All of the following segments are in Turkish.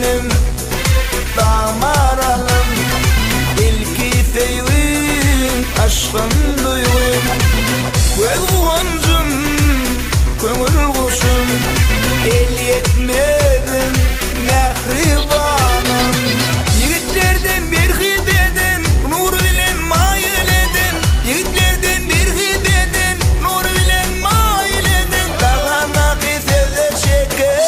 cerenim damaralım, ilki feylim aşkın duyum. Kuyuncum, kömür kuşum, el yetmedin mehribanım. Yigitlerden bir hidedin, nur bilen mail edin. Yigitlerden bir hidedin, nur bilen mail edin. Dağana kifede şeker,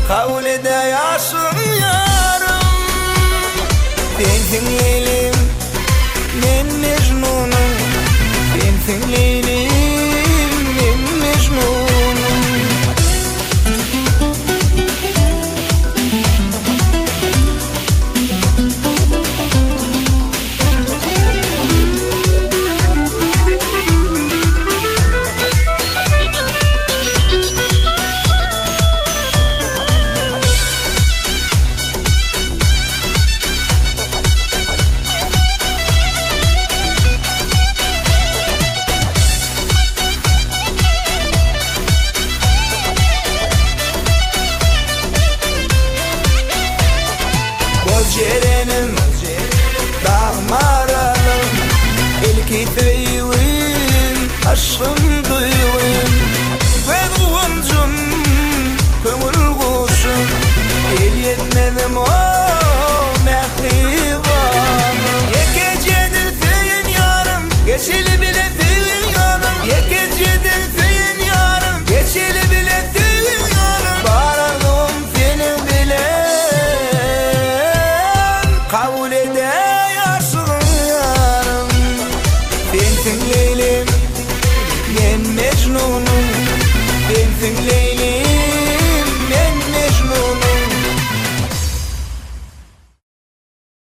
kavlede yaşın yarım. Bensin leylim, men mecnunum. Bensin leylim, men mecnunum. Cerenim damaralım, ilki feylim aşkın duyum. Ve kuğuncum, kömür kuşum, el yetmedim o mehribanım. Ye gecedir feyin yarım, geçili bile